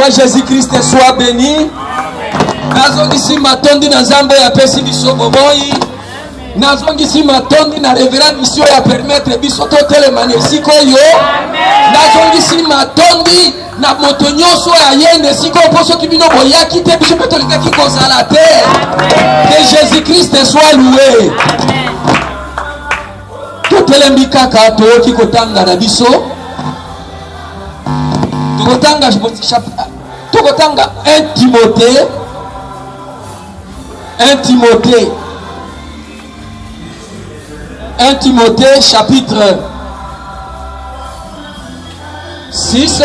Que Jésus-Christ soit béni. Nazongisi matondi na nzambe ya pesi biso bomoi. Nazongisi matondi na révérend mission ya permettre biso to telemane siko yo. Nazongisi matondi na moto nyonso ya yende siko poso kibino boyaki te biso petolika ki kozala te. Que Jésus-Christ soit loué. To telembi kaka to ki kotanga na biso. Tokotanga 1 Timothée chapitre 6.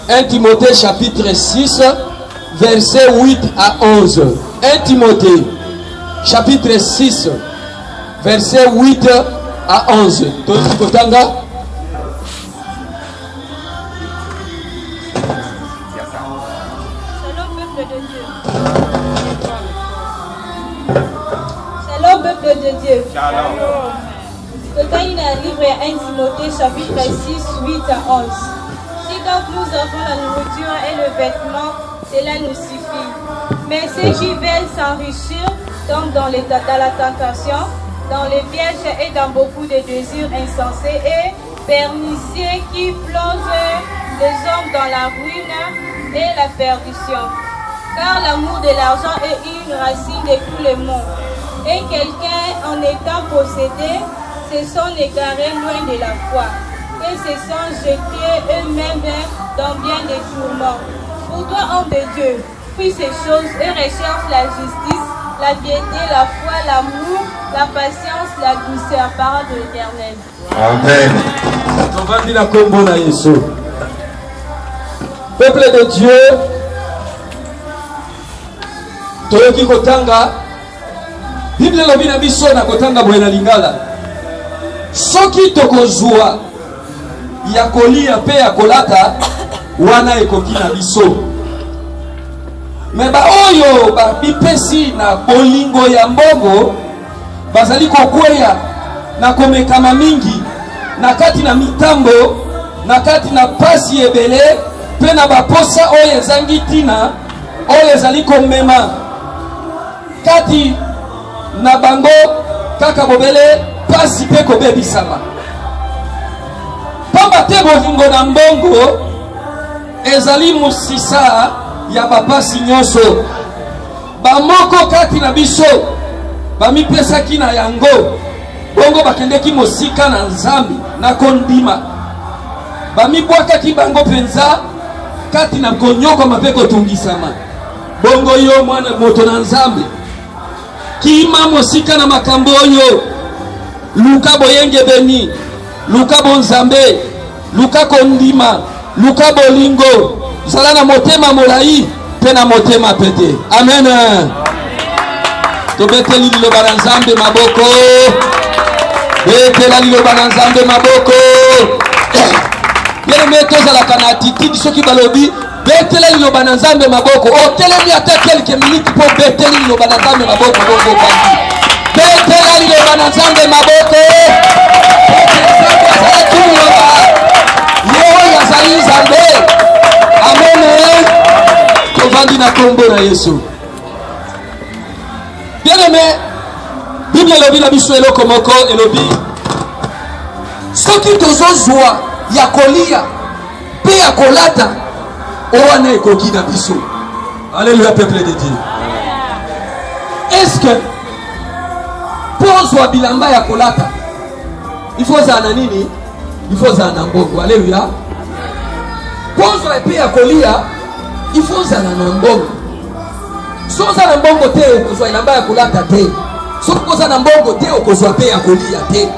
1 Timothée chapitre 6 verset 8 à 11. 1 Timothée chapitre 6 verset 8 à 11. Tokotanga. De Dieu. Total un livre à 1 Timothée chapitre 6, 8 à 11. Si donc nous avons la nourriture et le vêtement, cela nous suffit. Mais ceux qui veulent s'enrichir tombent dans la tentation, dans les pièges et dans beaucoup de désirs insensés et pernicieux qui plongent les hommes dans la ruine et la perdition. Car l'amour de l'argent est une racine de tous les maux. Et quelqu'un, en étant possédé, se sont égarés loin de la foi et se sont jetés eux-mêmes dans bien des tourments. Pour toi, homme de Dieu, fuis ces choses et recherche la justice, la piété, la foi, l'amour, la patience, la douceur. Parole de l'Éternel. Amen. Peuple de Dieu, Toyoki Kotanga. Bible lobi na biso na kotanga boyena lingala. Soki tokozwa ya kolia pe ya kolata wana ekoki na biso. Me ba oyo ba bipesi na bolingo ya mbongo bazali kokweya na komekama mingi na kati na mitambo na kati na pasi ebele pe na baposa oyo ezangi tina oyo ezali komema kati na bango kaka bobele pasi pe kobebisama. Pamba te bolingo na mbongo ezali musisa ya bapasi nyonso. Bamoko kati na biso bamipesaki na yango bongo bakendeki mosika na nzambi na kondima. Bamibwakaki bango penza kati na konyoko mape kotungisama. Bongo yo mwana moto na nzambi Kima mosika na makambo oyo luka boyenge beni, luka bonzambe, luka kondima, luka bolingo, zala na motema molai pe na motema pete. Amen. Tobeteli liloba na nzambe maboko. Betela liloba na nzambe maboko. Yele meto zala kana attitude soki balobi betela liloba na nzambe maboko. Otelemi ata quelques minutes pour beteli liloba na nzambe maboko bongo bandi. Betela liloba na nzambe maboko. Yo yazali nzambe. Amen. Tovandi na kombo na Yesu. Bien aimé, Bible elobi na biso eloko moko elobi soki tozozwa ya kolia pe ya kolata owana ekoki na biso. Alléluia peuple de Dieu. Est-ce que pozwa bilamba ya kolata il faut za na nini? Il faut za na mbongo. Alléluia. Pozwa pe ya kolia il faut za na mbongo. Soza na mbongo te okozwa ilamba ya kolata te. Sokoza na mbongo te okozwa pe ya kolia te.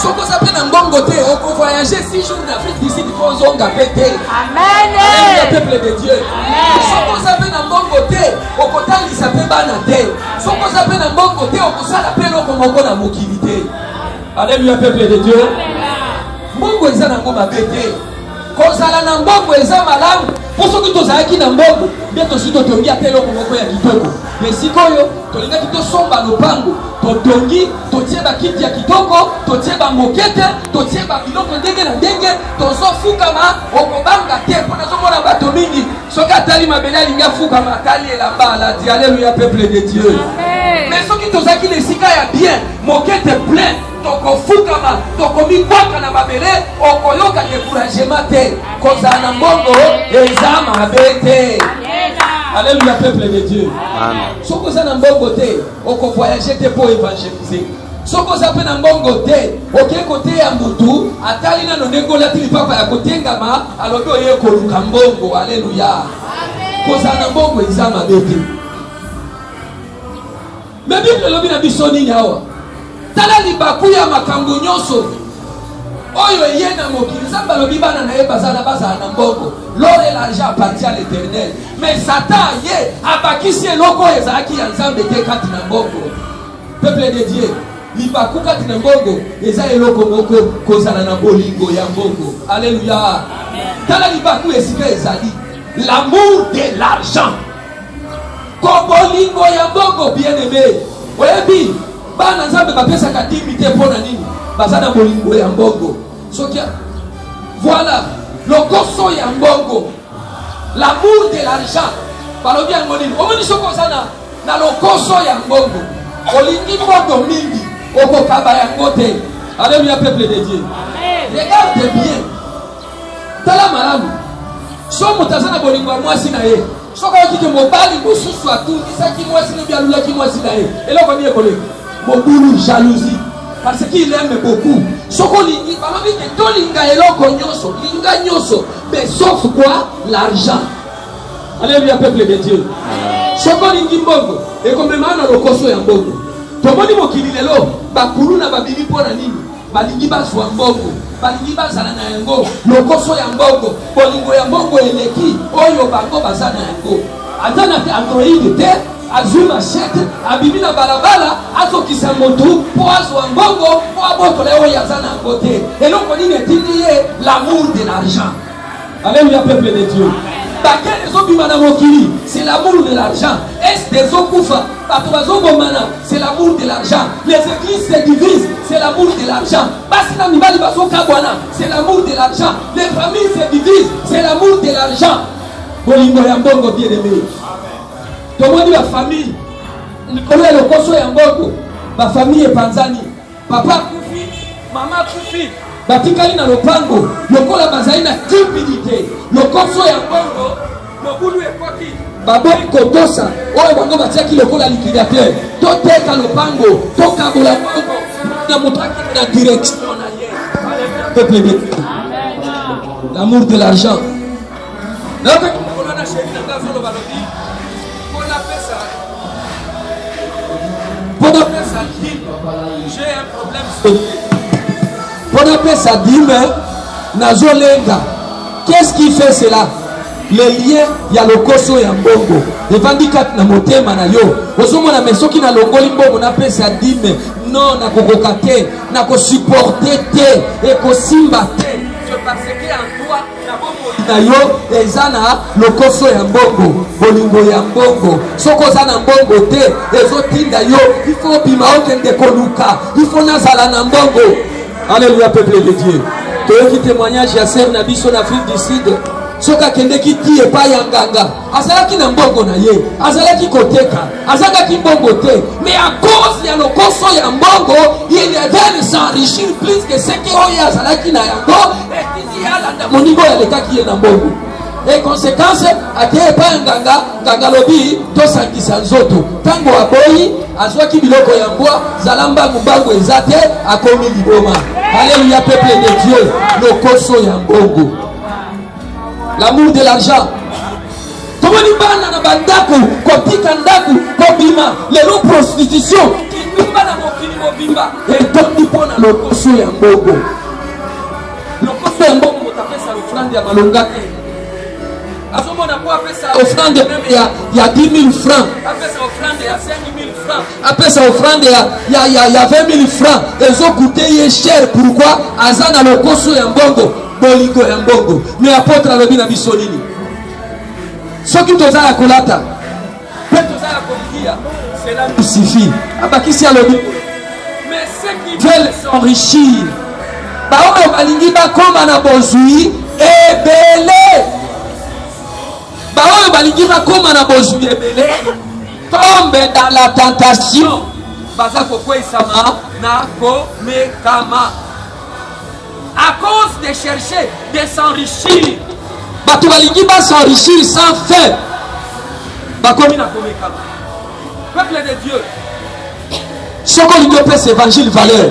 Sokoza pe na mbongo te oko voyager 6 jours d'Afrique d'ici pour zonga pe te. Amen. Alléluia peuple de Dieu. Sokoza pe na mbongo te okotangisa pe bana te. Sokoza pe na mbongo te okosala pe loko moko na mokili te. Alléluia peuple de Dieu. Mbongo eza na ngoma pe te. Kozala na mbongo eza malamu. Poso ki tozalaki na mbongo beto sito tongi apelo komoko ya kitoko. Mais sikoyo tolinga kito somba lopango totongi totie bakiti ya kitoko totie bamokete, totie babiloko ndenge na ndenge, tozofukama okobanga te mpo nazomona bato mingi soki atali mabele alingi afukama atali elamba alati. Alléluia peuple de Dieu. Mais soki tozalaki na esika ya bien mokete plein tokofukama tokomikwaka na mabele okoyoka découragement te kozala na mbongo eza mabe te. Alléluia peuple de Dieu. Soki oza na mbongo te okovoyage te mpo évangéliser. Soki oza mpe na mbongo te okei koteya mutu atali nano ndenge olati lipapa ya kotengama alobi oye koluka mbongo. Alléluia. Kozala na mbongo eza mabe te. Mais Bible elobi na biso nini awa? Tala libaku ya makambo nyonso oyo eye na mokili. Nzambe alobi bana na ye bazala na mbongo. L'or et l'argent appartient à l'Éternel. Mais Satan ye abakisi eloko ezalaki ya Nzambe te kati na mbongo. Peuple de Dieu, libaku kati na mbongo eza eloko moko kozala na bolingo ya mbongo. Alléluia. Tala libaku esika ezali l'amour de l'argent. Kobolingo ya mbongo bien aimé. Oyebi bana Nzambe bapesaka dimite mpona nini? Baza na bolingo ya mbongo. Sokia voilà lokoso ya mbongo, l'amour de l'argent. Balobi yango nini? Omoni soko oza na lokoso ya mbongo olingi mbongo mingi okokaba yango te. Alléluia peuple de Dieu. Regarde bien, tala malamu. So moto aza na bolingo ya mwasi na ye soki okike mobali mosusu atundisaki mwasi no bialulaki mwasi na ye eloko nini ekoleki? Mobulu, jalousie, parce qu'il aime beaucoup. Soko lingi balobi ke tolinga eloko nyonso, linga nyonso, mais sauf quoi? L'argent. Alléluia peuple de Dieu. Soko lingi mbongo ekomema na lokoso ya mbongo. Tomoni mokili lelo bakulu na babili mpona nini? Balingi bazwa mbongo, balingi bazala na yango lokoso ya mbongo. Bolingo ya mbongo eleki oyo bango baza na yango. Aza na android te, azwi machete abimi na balabala azokisa motu po azwa mbongo po abotola oyo aza na yango te. Eloko nini etindi ye? L'amour de l'argent. Alléluia peuple de Dieu. Bakene ezobima na mokili c'est l'amour de l'argent. Est ezokufa bato bazobomana c'est l'amour de l'argent. Les églises se divisent c'est l'amour de l'argent. Basi na mibali bazokabwana c'est l'amour de l'argent. Les familles se divisent c'est l'amour de l'argent. Bolingo ya mbongo bien aimé. Tomoni ba famille likolo ya lokoso ya mbongo ba famille epanzani, papa kufi mama kufi batikali na lopango lokola bazali na timidité. Lokoso ya mbongo mobulu ekoti baboi kotosa oyo bango batiaki lokola liquidateur toteka lopango tokabola mbongo na mutaki na direction na ye. Peuple de Dieu. L'amour de l'argent. Donc on a chéri na ngazo lo balobi j'ai un problème. Pendant que ça dit, Nazolenga, qu'est-ce qui fait cela? Le lien, il y a le koso et un bongo. Les vandikat na motema na yo. Osomo na mesoki na longoli mbongo na pesa dime. Non, na kokokate, na ko supporter te, et ko simba te. Parce que en toi, na bongo na yo, ezana le koso ya mbongo, bolingo ya mbongo. Soko zana mbongo te, ezotinda yo. Il faut bima okende koluka. Il faut nazala na mbongo. Alléluia peuple de Dieu. Toyoki témoignage ya sœur na biso na Afrique du Sud. Soka kende ki tie pa ya nganga. Azalaki na mbongo na ye. Azalaki koteka. Azalaki mbongo te. Mais à cause ya lokoso ya mbongo, il devait s'enrichir plus que ce que oya azalaki na yango. Et il y a la monigo ya lekaki ye na mbongo. Et conséquence, ate pa nganga, nganga lobi to sangisa nzoto. Tango aboyi, azwaki biloko ya mbwa, zalamba mbango ezate, akomi liboma. Alléluia peuple de Dieu, lokoso ya mbongo. L'amour de l'argent. Tomoni bana na bandaku, kotika ndaku, kobima, lelo prostitution, kimba na mokili mobimba, et tondi pona lokoso ya mbongo. Lokoso ya mbongo motapesa offrande ya malongate. Azomona kwa pesa offrande même ya 10 000 francs. Apesa offrande ya 5 000 francs. Apesa offrande ya 20 000 francs. Ezo coûté ye cher. Pourquoi? Azana lokoso ya mbongo. Bolingo ya mbongo. Mais apôtre alobi na biso nini? Soki tozala kolata. Pe tozala kolia. Cela nous suffit. Abakisi alobi. Mais ceux qui veulent s'enrichir. Baoyo balingi bakoma na bozui ebele. Baoyo balingi bakoma na bozui ebele. Tombe dans la tentation. Baza kokwesama na komekama. À cause de chercher, de s'enrichir. Bato balingi ba s'enrichir sans fin. Bakomi na komekama. Peuple de Dieu. Soko lingi opesa évangile valeur.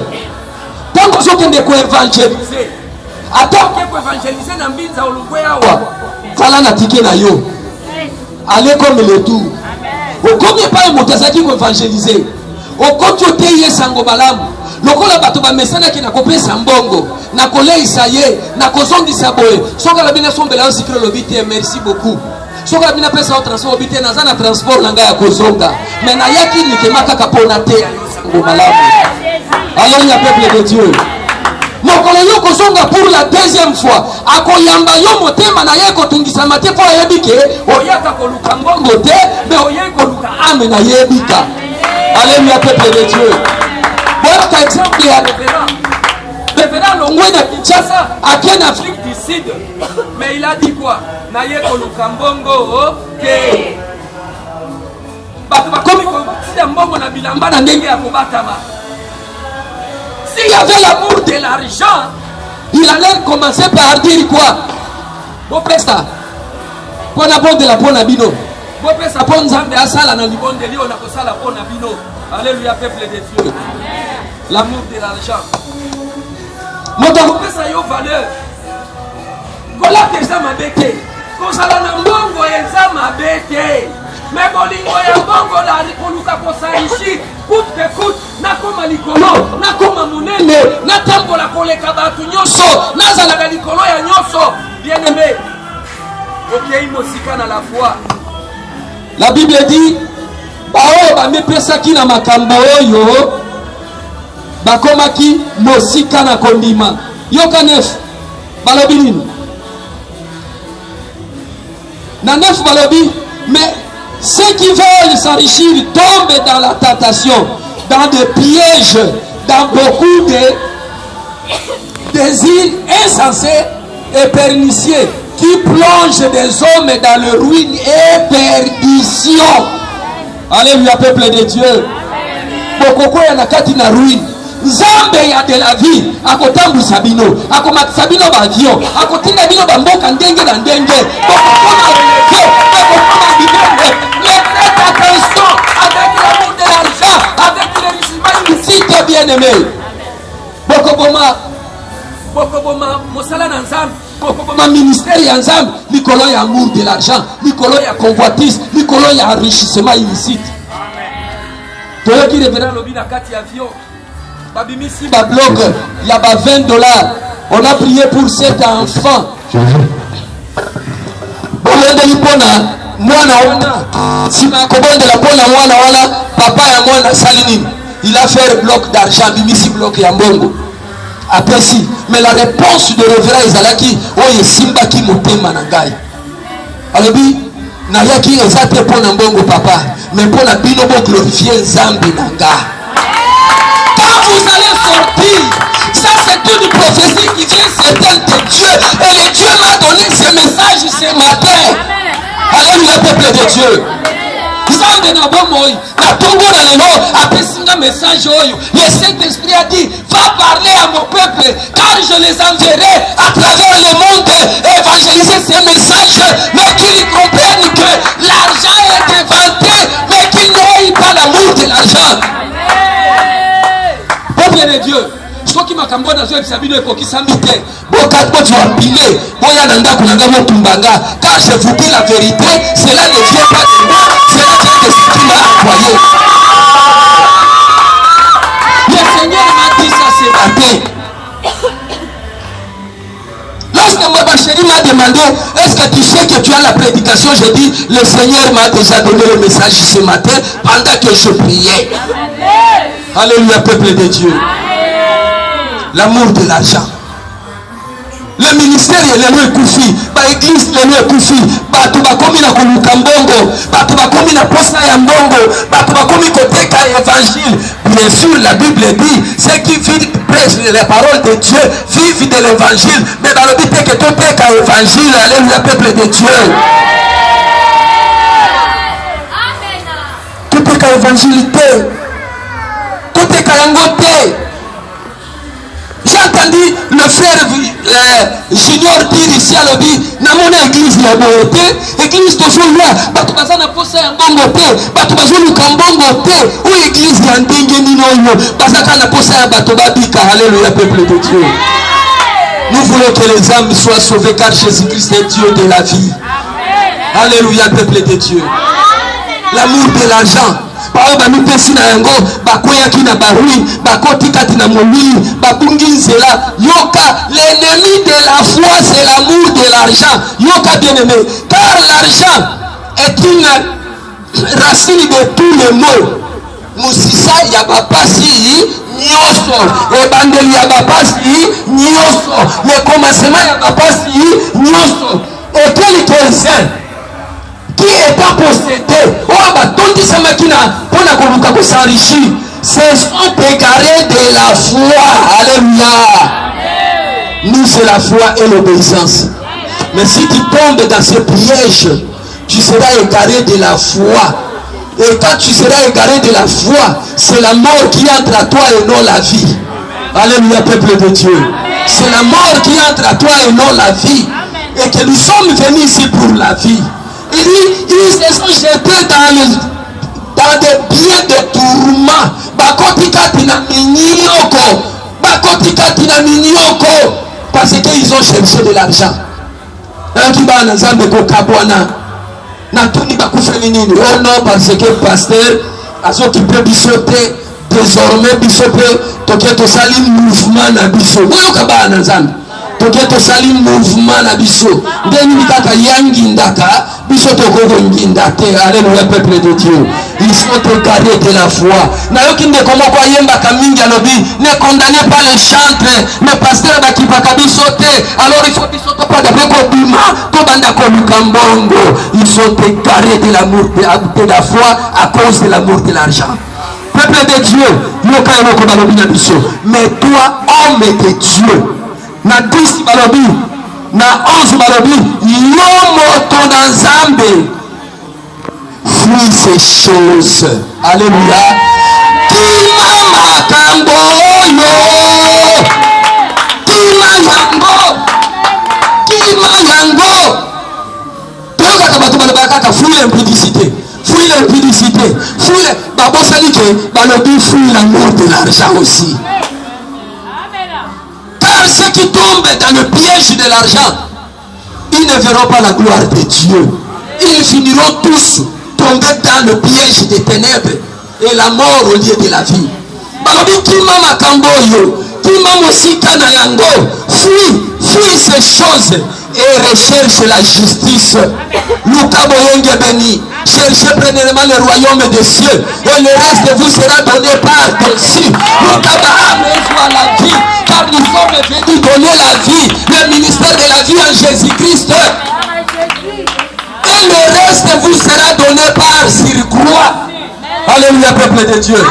Tant que vous avez évangéliser, attends que vous évangéliser dans Binza Olugweawa, Fala na tike na yo. Allez comme le tour. Au combien pas un motazaki pour évangéliser. Au compte de teye sango balamu. Lokola bato ba mesana ki na kopesa mbongo, na kole isaye, na kozongi saboye. Soka la bina sombela o sikro lobite, merci beaucoup. Soka la bina pesa o transport lobite na zana transport nanga ya kozonga. Mais na yaki ni kemaka kapona te ya sango balamu. Alléluia, peuple de Dieu. Mokolo yo kozonga pour la deuxième fois. Akoyamba yo motema na ye kotungisa mate po yebike. Oyaka koluka mbongo te, mais oye koluka ame na yebika. Alléluia, peuple de Dieu. Bon exemple ya révérend Longwe na Kinshasa, en Afrique du Sud. Mais il a dit quoi? Na ye koluka mbongo ok. Bato bakomi ko mbongo na bilamba na ndenge ya kobatama. S'il y avait l'amour de l'argent, il allait commencer par dire quoi? Bon presta. Pour la bonne de la bonne abino. Bon presta pour Nzambe asala na libon de lio na kosala pour abino. Alléluia, peuple de Dieu. L'amour de l'argent. Moto presta yo valeur. Kola pesa mabete. Kosala na mbongo yenza mabete. Mais bolingo ya mbongo la rikoluka kosaishi. Coûte que coûte, na koma likolo, na koma munene, na tambola koleka batu nyoso, na zalaka likolo ya nyoso. Bien aimé, ok, mosika na la foi. La Bible dit, bao ba mepesa ki na makambo oyo, bakoma ki mosika na kondima. Yoka nef, balobi nini? Na nef balobi, mais ceux qui veulent s'enrichir tombent dans la tentation, dans des pièges, dans beaucoup de désirs insensés et pernicieux qui plongent des hommes dans le ruine et perdition. Alléluia, peuple de Dieu. Bokoko ya nakati na ruine. Nzambe ya de la vie akotambu sabino, akomati sabino ba avion, akotinda bino ba mboka ndenge na ndenge. Bokoko na relève, bokoko na bibende. Attention avec l'amour de l'argent, avec l'enrichissement illicite, bien-aimé. Bokoboma, Mosala Nanzam, Bokoboma ministère Yanzam, Nicolo y amour de l'argent, Nicolo y convoitise, Nicolo y enrichissement illicite. Toi qui reverra l'obi na kati avion, babimisi ba blog, il y a $20. On a prié pour cet enfant. Mwana wana sima kobondela pona mwana wana papa ya mwana salini il a fait le bloc d'argent bimisi bloc ya mbongo après si mais la réponse de révérend ezalaki oye simba ki motema na ngai alobi na yaki ezate pona mbongo papa mais pona bino bo glorifier Nzambe na nga. Quand vous allez sortir, ça c'est une prophétie qui vient certaine de Dieu et le Dieu m'a donné ce message ce matin. Alléluia, peuple de Dieu. Nzambe na bomoi na tongo na lelo apesinga message oyo. Le Saint-Esprit a dit va parler à mon peuple car je les enverrai à travers le monde évangéliser ces messages, mais qu'ils comprennent que l'argent est inventé mais qu'ils n'aient pas l'amour de l'argent. Peuple de Dieu, soki makambo na zo ebisabino ekokisami te bokatbo tuambile boya na ndako na ngamo tumbanga car je vous dis la vérité, cela ne vient pas de moi, cela vient de ce qui m'a envoyé. Le Seigneur m'a dit ça ce matin. Lorsque ma chérie m'a demandé est-ce que tu sais que tu as la prédication, j'ai dit le Seigneur m'a déjà donné le message ce matin pendant que je priais. Alléluia, peuple de Dieu. L'amour de l'argent. Le ministère lelo ekufi, ba église lelo ekufi, bato bakomi na koluka mbongo, bato bakomi na posa ya mbongo, bato bakomi koteka évangile. Bien sûr, la Bible dit, ceux qui prêchent les paroles de Dieu vivent de l'évangile, mais dans le but que tout teka évangile, alléluia, peuple de Dieu. Tout teka évangilité, tout teka yangote. J'ai entendu le frère Junior dire ici à l'objet, dans mon église, il y a beauté, église de Zoula, bato bazana posa ya mbongo te, bato bazoluka mbongo te, ou église ya ndenge ninoyo, bazaka na posa ya bato babika, alléluia, peuple de Dieu. Nous voulons que les âmes soient sauvées car Jésus-Christ est Dieu de la vie. Alléluia, peuple de Dieu. L'amour de l'argent. Bao bamipesi na yango bakweyaki na barui bakoti kati na molili babungi nzela. Yoka, l'ennemi de la foi c'est l'amour de l'argent. Yoka bien aimé, car l'argent est une racine de tous les maux. Musisa ya bapasi nyoso, ebandeli ya bapasi nyoso, le commencement ya bapasi nyoso. Et quelqu'un qui étant possédé, ce sont égarés de la foi. Alléluia. Nous, c'est la foi et l'obéissance. Mais si tu tombes dans ce piège, tu seras égaré de la foi. Et quand tu seras égaré de la foi, c'est la mort qui entre à toi et non la vie. Alléluia, peuple de Dieu. C'est la mort qui entre à toi et non la vie. Et que nous sommes venus ici pour la vie. Il dit, ils se sont jetés dans des biens de tourment. Parce qu'ils ont cherché de l'argent. Oh non, parce que le pasteur a occupé bisoté. Désormais, bisoté, toketo salim mouvement na biso. Toketo salim mouvement na biso. Deni kaka yangi ndaka. Alléluia, peuple de Dieu. Ils sont égarés de la foi. Ne condamnez pas les chantres, mais pasteur alors il faut ils sont égarés de l'amour de la foi à cause de l'amour de l'argent. Peuple de Dieu, mais toi, homme de Dieu, na 10 balobi, na 11 balobi, yomo ton ensemble, fuis ces choses. Alléluia. Kima makambo yo, kima yango. Toka kabatu balabaka, fuis l'impudicité, fuis l'impudicité, fuis le babosalike, balobi fuis l'amour de l'argent aussi. Car ceux qui tombent dans le piège de l'argent, ils ne verront pas la gloire de Dieu. Ils finiront tous tomber dans le piège des ténèbres et la mort au lieu de la vie. Fuis ces choses et recherche la justice. Cherchez premièrement le royaume des cieux et le reste de vous sera donné par-dessus. La vie, car nous sommes venus donner la vie, le ministère de la vie en Jésus-Christ. Et le reste vous sera donné par surcroît. Alléluia, peuple de Dieu.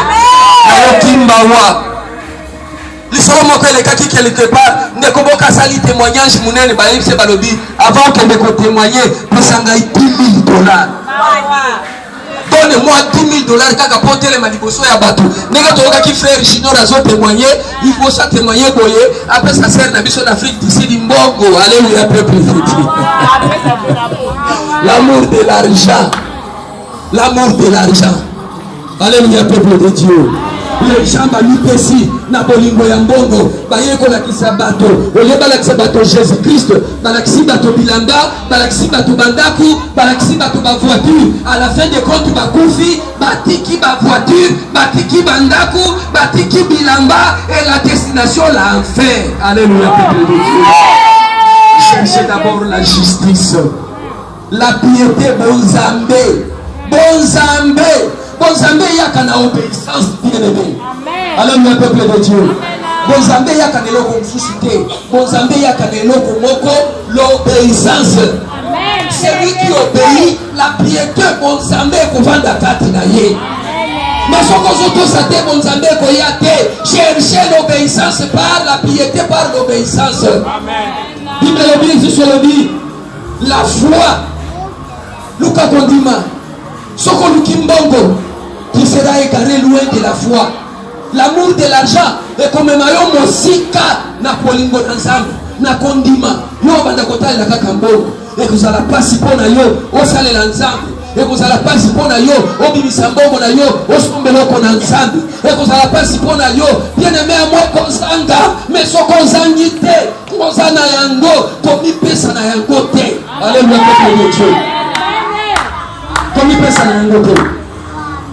Quelque part, témoignage avant que me témoigner, $10 000. Donne-moi $10 000 pour porter les manipotions à bateau. N'est-ce qui frère Junior a témoigné, il faut ça témoigner après ça sert la mission d'Afrique d'ici d'Imbogo. Alléluia, peuple de Dieu. L'amour de l'argent. L'amour de l'argent. Alléluia, peuple de Dieu. Les gens balipesi na bolingo ya mbongo bayeko la kisabato ole balakisa bato Jésus-Christ balakisi bato bilamba balakisi bato bandaku balakisi bato ba voiture à la fin de compte bakufi batiki ba voiture batiki bandaku batiki bilamba et la destination l'enfer. Alléluia, peuple de Dieu. Cherchez d'abord la justice, la piété, bon Zambé. Bon Zambé, il y a qu'à obéissance bien aimé. Alléluia, peuple de Dieu. bonzambe yaka na eloko mosusu te, bonzambe yaka na eloko moko, l'obéissance. Celui qui obéit, la piété bonzambe kovanda kati na ye. Mais ce que vous avez bonzambe koyate, cherchez l'obéissance par la piété, par l'obéissance. Bible le dit sur le dit, la foi. Luka kondima, soko lukimbongo, qui sera égaré loin de la foi. L'amour de l'argent est comme mayo mosika na polingo nzambe na kondima. Yo banda kotali na kakambongo. Et que ça la passe pour na yo, o sale la nzambe. Et que ça la passe pour na yo, o bimisa mbongo na yo, o sombelo ko na nzambe. Et que ça la passe pour na yo, bien aimé à moi konzanga, mais so konzangi te, konzana yango, komi pesa na yango te. Alléluia peuple de Dieu. Komi pesa na yango te.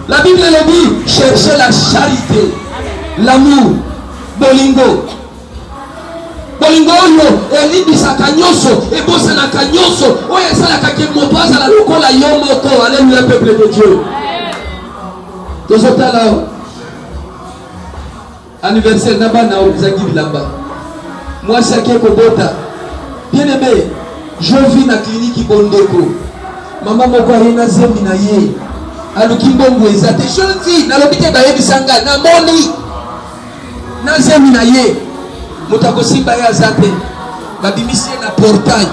La Bible le dit, cherchez la charité, l'amour, bolingo. Bolingo yo elibisaka nyonso ebosanaka nyonso oyo esalaka ke moto azala lokola yo moko. Alléluia peuple de Dieu. Tozotala anniversaire na bana ozangi bilamba mwasi ake kobota bien aimé. Je vis na clinique bondeko mama moko ayena zembi na ye aluki mbongo eza te. Je vis nalobi te bayebisanga na moni na zembi na ye mutako simba ya zate babimisi na portail.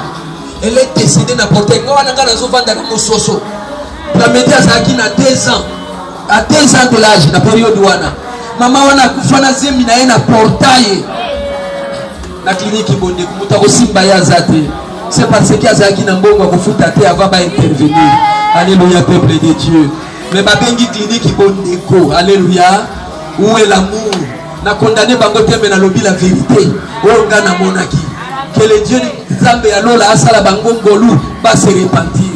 Elle est décédée na portail ngawana ngana zovanda na mososo la média zaki na 2 ans à 2 ans de l'âge na période wana mama wana kufana zemi na ye na portail na clinique bondeko mutako simba ya zate. C'est parce que azaki na mbongo kufuta te avant ba intervenir. Alléluia peuple de Dieu. Mais babengi clinique bondeko. Alléluia. Où est l'amour? Na condamné bango tembe na lobi la vérité. Onga na monaki. Que le Dieu Zambe alola asala bango ngolu ba se repentir.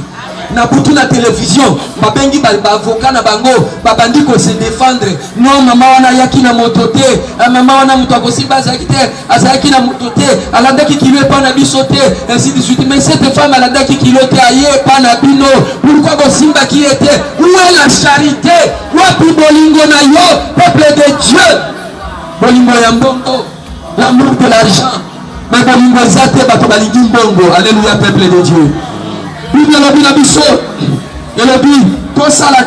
Na butu na télévision babengi ba avocat na bango babandi ko se défendre. Non mama wana yaki na motote, mama wana mutu akosimba zakite, azaki na motote, alandaki kilo pa na bisote, ainsi de suite. Mais cette femme alandaki kilo te aye pa na bino. Pourquoi kosimba qui était? Où est la charité? Wapi bolingo na yo peuple de Dieu? Bolingo ya mbongo, l'amour de l'argent. Mais bolingo zate bato balingi mbongo. Alléluia peuple de Dieu. Bible lobi na biso elobi tosala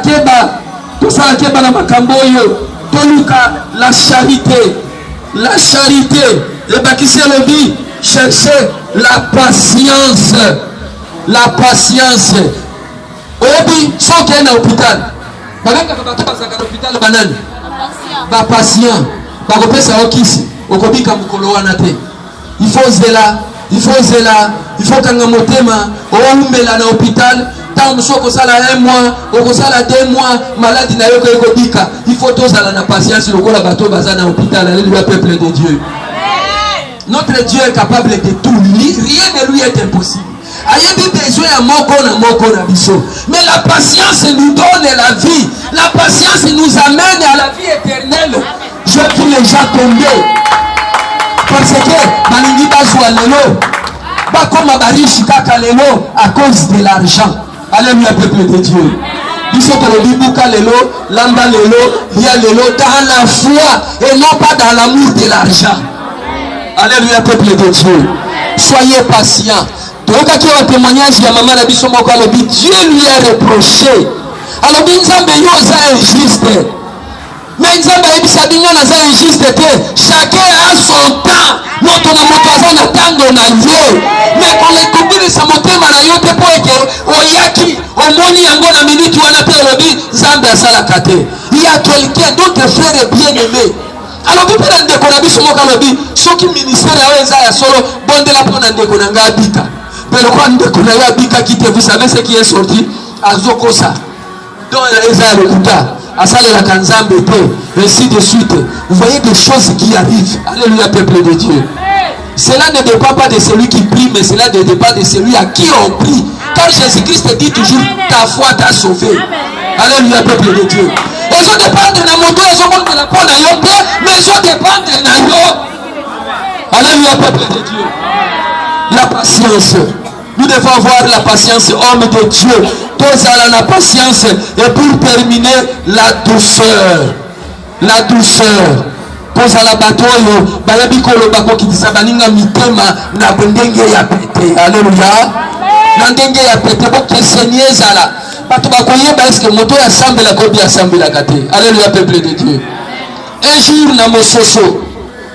keba na makambo oyo toluka la charité ebakisi elobi chercher la patience oyebi soki na hôpital babengaka bato bazaka na hôpital banani bapatient bakopesa yo kisi okobika mokolo wana te. Il faut kanga motema oumbela na hôpital tant msoko sala 1 mois okosala 2 mois maladie na yoko ekobika. Il faut tozala na patience lokola bato baza na hôpital. Alléluia peuple de Dieu. Notre Dieu est capable de tout. Rien ne lui est impossible. Ayebi besoin ya moko na biso. Mais la patience nous donne la vie. La patience nous amène à la vie éternelle. Je prie les gens tomber. Parce que balingi bazwa lelo bakoma barishi kaka lelo à cause de l'argent. Alléluia peuple de Dieu. Biso tolobi buka lelo, lamba lelo, via lelo dans la foi et non pas dans l'amour de l'argent. Alléluia peuple de Dieu. Soyez patients. Donc qui a un témoignage de maman na biso moko alobi Dieu lui a reproché. Alobi nzambe yo za injuste. Mais nzambe ayebisa binga naza injuste te. Chacun a son temps. Moto na moto aza na tango na ye. Mais kolekubirisa motema na yo te po eke oyaki omoni yango na minute wana te alobi nzambe asalaka te. Il y a quelqu'un d'autres frères bien-aimés. alobi mpe na ndeko na biso moko alobi soki ministère yayo eza ya solo bondela mpo na ndeko na ngai abika mpe lokwa ndeko na yo abikaki te. Vous savez ce qui est sorti azokosa donc eza ya lokuta asalelaka nzambe te ainsi de suite. Vous voyez des choses qui arrivent. Alléluia peuple de Dieu. Cela ne dépend pas de celui qui prie, mais cela ne dépend de celui à qui on prie. Car Jésus-Christ dit toujours ta foi t'a sauvé. Alléluia peuple de Dieu. Ils ont dépendre de la moto, ils ont de la peau, mais ils ont dépendre de la yo. Alléluia peuple de Dieu. La patience. Nous devons avoir la patience, homme de Dieu. Tous à la patience. Et pour terminer, la douceur. La douceur. kozala bato oyo bayebi koloba kokitisa baninga mitema na ndenge ya pete. Alléluia. Na ndenge ya pete bokesenye ezala bato bakoyeba eske moto ya sambela kobi ya sambela kate. Alléluia, peuple de Dieu. Un jour na mososo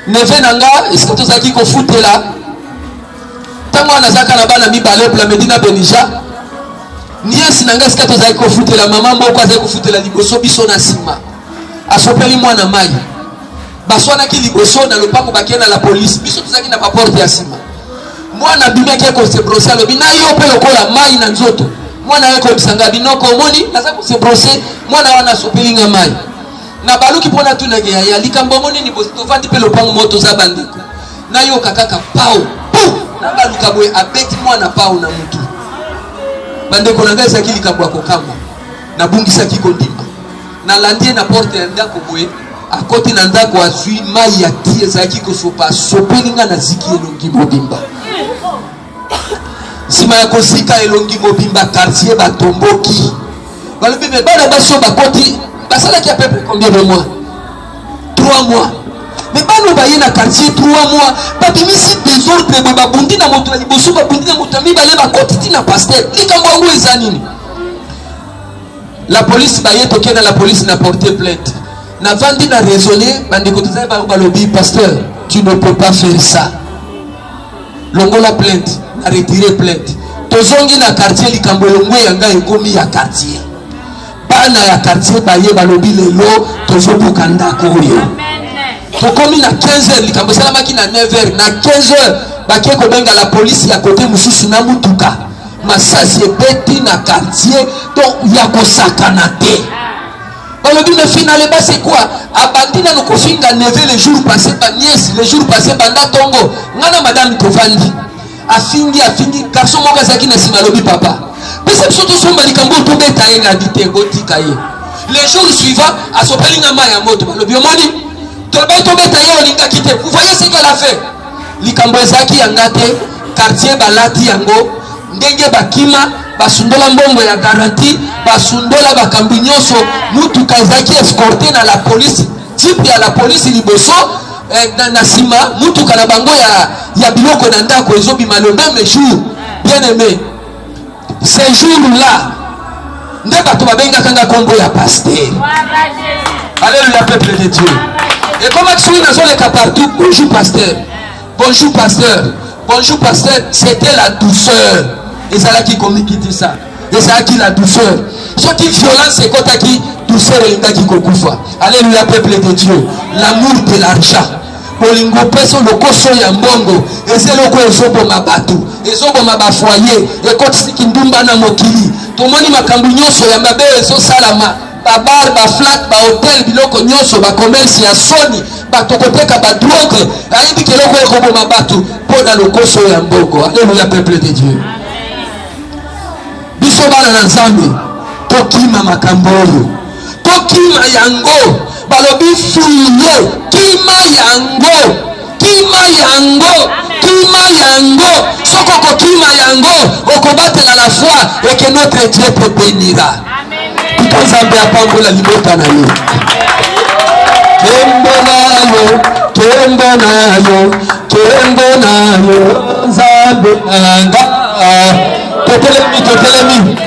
neve nanga eske tozaki kofutela tango anazaka na bana mibale pla Medina Benija niasi nanga eske tozaki kofutela mama moko azaki kofutela liboso biso na sima asopeli mwana mai baswanaki liboso na lopango bakena la police biso tozaki na baporte ya sima mwana bimaki ekose brose alobi na yo mpe lokola mai na nzoto mwana yeko bisanga binoko omoni naza kose brose mwana wana asopelinga mai na baluki pona tunage ya likambo moni ni bosi tovandi pe lopango moto za bandeko na yo kakaka pao na baluka boye abeti mwana pao na mutu bandeko na ngazi akili kabwa kokamba na bungisa kiko ndima na landie na porte ya ndako boye akoti na ndako azui mai ya tie za kiko sopa sopelinga na ziki elongi mobimba sima ya kosika elongi mobimba quartier batomboki balobi me bana baso bakoti basalaki à peu près combien de mois? 3 mois. Mais bano baye na quartier 3 mois babimisi désordre babundi na moto na liboso babundi na moto mibale bakoti na pasteur likambo yango eza nini? La police baye tokena la police na porter plainte na vandi na raisonner bandeko tozali balobi pasteur tu ne peux pas faire ça longola plainte na retirer plainte tozongi na quartier likambo longwe yanga ekomi ya quartier bana ya quartier baye balobi lelo tozobuka ndako oyo tokomi na 15h likambo salamaki na 9h na 15h bakie kobenga la police ya kote mususu na mutuka masasi ebeti na quartier donc ya kosakana te balobi me finalement c'est quoi abandi na kofinga neve le jour passé ba nièce le jour passé banda tongo ngana madame tovandi afingi garçon moko azaki na sima lobi papa pesa biso tosomba likambo tobeta ye na dite botika ye le jour suivant asopelinga mai ya moto balobi omoni tobeta ye olinga kite vous voyez ce qu'elle a fait likambo ezaki yanga te quartier balati yango ndenge bakima basundola mbongo ya garantie basundola bakambi nyonso mutuka ezaki escorté na la police type ya la police liboso na sima mutuka na bango ya biloko na ndako ezobima le même jour bien aimé ces jours-là nde bato babengaka nga kombo ya pasteur. Alléluia, peuple de Dieu. Et comme tu es dans le cas partout, bonjour pasteur, bonjour pasteur, bonjour pasteur, c'était la douceur. Et c'est là qui communique ça. Et c'est là qui la douceur. Ce qui violence c'est quand qui douceur et qui kokufa. Alléluia, peuple de Dieu. L'amour de l'argent. Bolingo peso lokoso ya mbongo ezeloko ezobo mabatu ezobo mabafoyer ekoti kindumba na mokili tomoni makambu nyonso ya mabe ezo salama babar ba flat ba hotel biloko nyonso ba commerce ya soni batokoteka ba drogue ayibi keloko ekobo mabatu pona lokoso ya mbongo. Alléluia, peuple de Dieu. Biso bana na Nzambe tokima makambo oyo tokima yango balobi fuye kima yango soko kima yango okobatela la foi et que notre Dieu te bénira. Nzambe apambola libota na ye kembo nayo Nzambe nanga totelemi